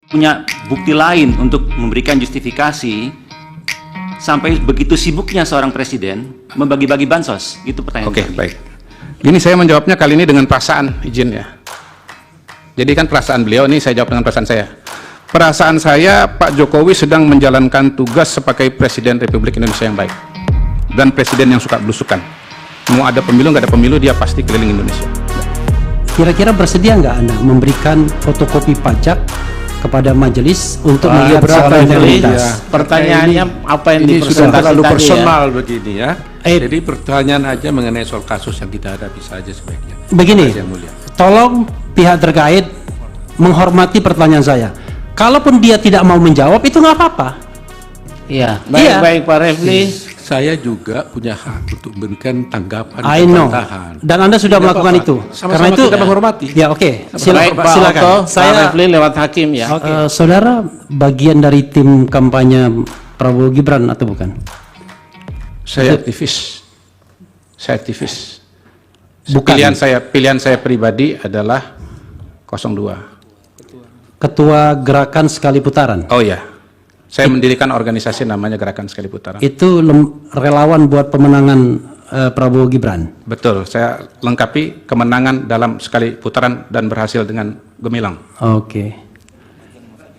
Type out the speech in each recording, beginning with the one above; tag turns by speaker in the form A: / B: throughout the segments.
A: punya bukti lain untuk memberikan justifikasi sampai begitu sibuknya seorang presiden membagi-bagi bansos? Itu pertanyaan.
B: Oke, baik. Ini saya menjawabnya kali ini dengan perasaan, izin ya. Jadi kan perasaan beliau, ini saya jawab dengan perasaan saya. Perasaan saya, Pak Jokowi sedang menjalankan tugas sebagai Presiden Republik Indonesia yang baik. Dan Presiden yang suka belusukan. Mau ada pemilu, nggak ada pemilu, dia pasti keliling Indonesia.
C: Kira-kira bersedia nggak Anda memberikan fotokopi pajak kepada majelis untuk melihat soal integritas?
D: Ya, pertanyaannya apa yang
E: ini sudah
D: dipresentasi
E: terlalu
D: tadi
E: personal begini ya.
C: Eh.
E: Jadi pertanyaan aja mengenai soal kasus yang kita hadapi saja sebaiknya.
C: Begini,
E: Yang mulia.
C: tolong pihak terkait menghormati pertanyaan saya. Kalaupun dia tidak mau menjawab, itu nggak apa-apa.
D: Iya,
C: Iya.
D: baik Pak Refli.
E: Saya juga punya hak untuk memberikan tanggapan
C: I know.
E: bantahan.
C: Dan Anda sudah
E: Tidak
C: melakukan
E: apa-apa.
C: itu.
E: Sama-sama
C: Karena itu
E: kita menghormati.
C: Ya, oke.
D: Baik Pak
C: Silakan.
D: Otto, Pak
C: Saya
D: Refli lewat hakim ya.
C: saudara bagian dari tim kampanye Prabowo Gibran atau bukan?
B: Saya aktivis. Saya aktivis.
C: Bukan.
B: Pilihan saya pribadi adalah 02.
C: Ketua Gerakan Sekali Putaran.
B: Oh ya, saya mendirikan organisasi namanya Gerakan Sekali Putaran.
C: Itu relawan buat pemenangan Prabowo Gibran.
B: Betul, saya lengkapi kemenangan dalam sekali putaran dan berhasil dengan gemilang.
C: Oke.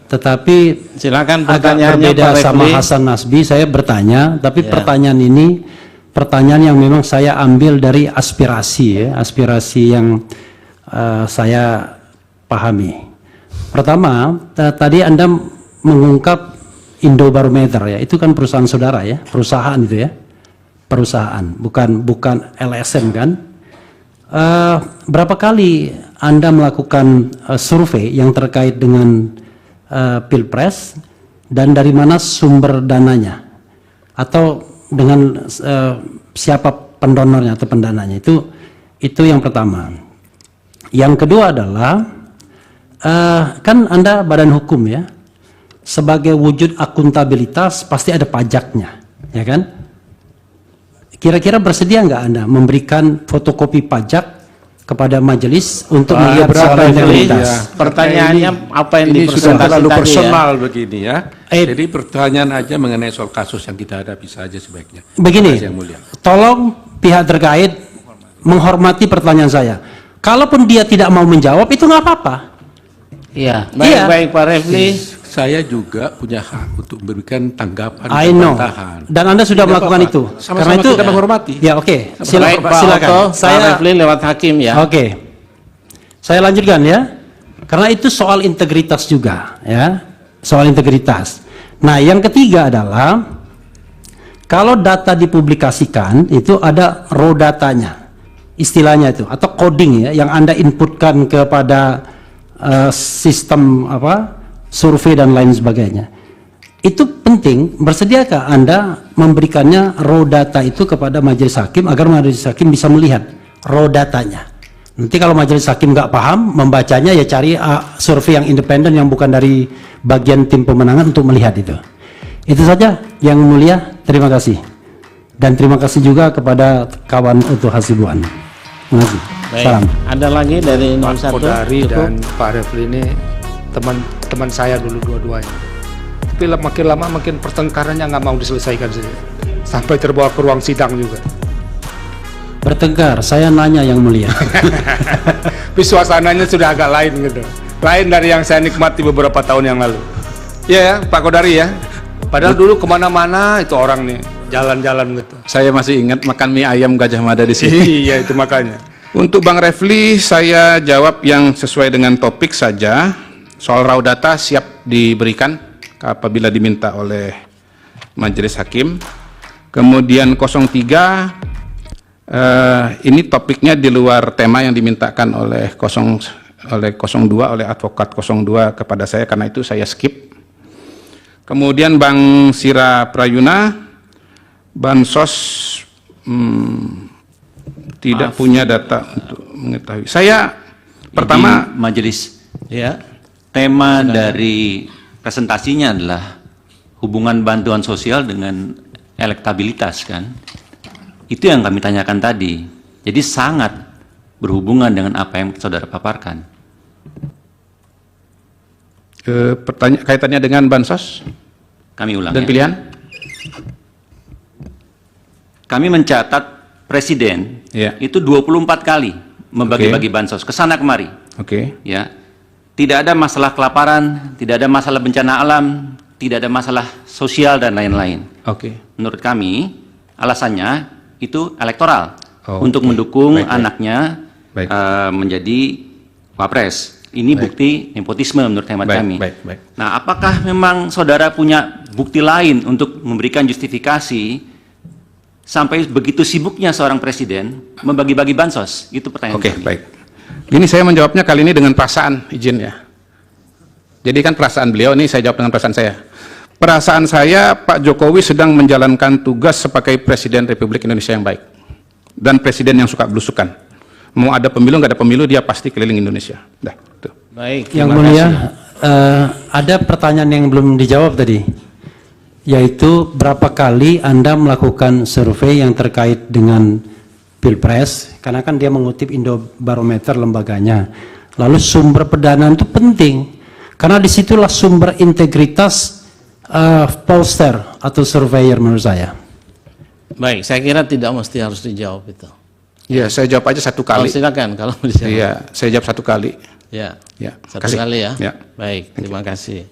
C: Tetapi
D: Silakan
C: agak
D: pertanyaannya
C: berbeda
D: Pak
C: sama
D: Refli.
C: Hasan Nasbi. Saya bertanya, tapi
D: Ya.
C: pertanyaan ini pertanyaan yang memang saya ambil dari aspirasi ya, aspirasi yang saya pahami. Pertama, tadi Anda mengungkap Indobarometer ya, itu kan perusahaan saudara ya, perusahaan itu ya, perusahaan, bukan LSM kan? Berapa kali Anda melakukan survei yang terkait dengan Pilpres dan dari mana sumber dananya atau dengan siapa pendonornya atau pendananya? Itu yang pertama. Yang kedua adalah kan Anda badan hukum ya, sebagai wujud akuntabilitas pasti ada pajaknya, ya kan? Kira-kira bersedia nggak Anda memberikan fotokopi pajak kepada majelis untuk melihat soal integritas?
D: Ya. Pertanyaannya apa yang
E: Ini sudah
D: dipresentasi
E: terlalu
D: tadi
E: personal begini ya.
C: Eh.
E: Jadi pertanyaan aja mengenai soal kasus yang kita hadapi saja sebaiknya.
C: Begini,
E: Yang mulia.
C: tolong pihak terkait menghormati pertanyaan saya. Kalaupun dia tidak mau menjawab, itu nggak apa-apa.
D: Iya,
C: Iya.
D: baik Pak Refli.
E: Saya juga punya hak untuk memberikan tanggapan
C: I
E: dan
C: know.
E: bantahan.
C: Dan Anda sudah
E: Tidak
C: melakukan
E: apa-apa.
C: itu.
E: Sama-sama
C: Karena itu
E: kita menghormati.
C: Ya, oke.
D: Baik Pak
C: Silakan.
D: Otto, Pak Refli lewat hakim ya.
C: Oke. Saya lanjutkan ya. Karena itu soal integritas juga ya. Soal integritas. Nah, yang ketiga adalah kalau data dipublikasikan itu ada raw datanya. Istilahnya itu atau coding ya yang Anda inputkan kepada sistem survei dan lain sebagainya. Itu penting. Bersediakah Anda memberikannya raw data itu kepada majelis hakim agar majelis hakim bisa melihat raw datanya? Nanti kalau majelis hakim nggak paham membacanya, ya cari survei yang independen yang bukan dari bagian tim pemenangan untuk melihat itu. Itu saja yang mulia. Terima kasih. Dan terima kasih juga kepada kawan Utuh Hasibuan. Terima kasih.
D: Baik.
C: Salam.
D: Ada lagi dari
F: Pak
D: 01?
F: Kodari
D: Cukup?
F: dan Pak Refli ini teman saya dulu dua-duanya. Tapi makin lama makin pertengkarannya nggak mau diselesaikan sih. Sampai terbawa ke ruang sidang juga.
C: Bertengkar, saya nanya yang mulia.
F: Tapi suasananya sudah agak lain gitu. Lain dari yang saya nikmati beberapa tahun yang lalu. Iya ya, Pak Kodari ya. Padahal dulu kemana-mana itu orang nih jalan-jalan gitu.
B: Saya masih ingat makan mie ayam Gajah Mada di sini.
F: Iya itu makanya.
B: Untuk Bang Refli, saya jawab yang sesuai dengan topik saja. Soal raw data siap diberikan apabila diminta oleh majelis hakim. Kemudian 03, ini topiknya di luar tema yang dimintakan oleh 02, oleh advokat 02 kepada saya, karena itu saya skip. Kemudian Bang Sira Prayuna, bansos tidak punya data untuk mengetahui. Saya pertama
A: Jadi, majelis ya, tema dari presentasinya adalah hubungan bantuan sosial dengan elektabilitas kan. Itu yang kami tanyakan tadi. Jadi sangat berhubungan dengan apa yang saudara paparkan.
B: Kaitannya dengan bansos
A: Kami ulang
B: dan
A: ya.
B: pilihan?
A: Kami mencatat Presiden
B: Ya.
A: itu 24 kali membagi-bagi bansos ke sana kemari.
B: Oke.
A: Ya, tidak ada masalah kelaparan, tidak ada masalah bencana alam, tidak ada masalah sosial dan lain-lain.
B: Oke.
A: Menurut kami alasannya itu elektoral
B: Oh,
A: untuk
B: oke.
A: mendukung
B: Baik, baik.
A: anaknya
B: Baik.
A: menjadi wapres. Ini bukti nepotisme menurut hemat
B: Baik,
A: kami.
B: baik, baik.
A: Nah, apakah memang saudara punya bukti lain untuk memberikan justifikasi sampai begitu sibuknya seorang presiden membagi-bagi bansos? Itu pertanyaan
B: Oke,
A: kami.
B: baik. Ini saya menjawabnya kali ini dengan perasaan, izin ya. Jadi kan perasaan beliau, ini saya jawab dengan perasaan saya. Perasaan saya, Pak Jokowi sedang menjalankan tugas sebagai Presiden Republik Indonesia yang baik. Dan Presiden yang suka belusukan. Mau ada pemilu, nggak ada pemilu, dia pasti keliling Indonesia. Dah, tuh.
D: Baik.
C: Yang
D: terima
C: mulia,
D: kasih.
C: ada pertanyaan yang belum dijawab tadi, yaitu berapa kali Anda melakukan survei yang terkait dengan Pilpres, karena kan dia mengutip Indobarometer lembaganya. Lalu sumber pendanaan itu penting, karena disitulah sumber integritas pollster atau surveyor menurut saya.
D: Baik, saya kira tidak mesti harus dijawab itu.
B: Iya, saya jawab aja satu
D: Oh,
B: kali.
D: silakan kalau mau dijawab.
B: Iya, saya jawab satu kali.
D: Ya.
B: Ya,
D: Satu
B: kasih.
D: kali ya.
B: Ya.
D: Baik, terima kasih.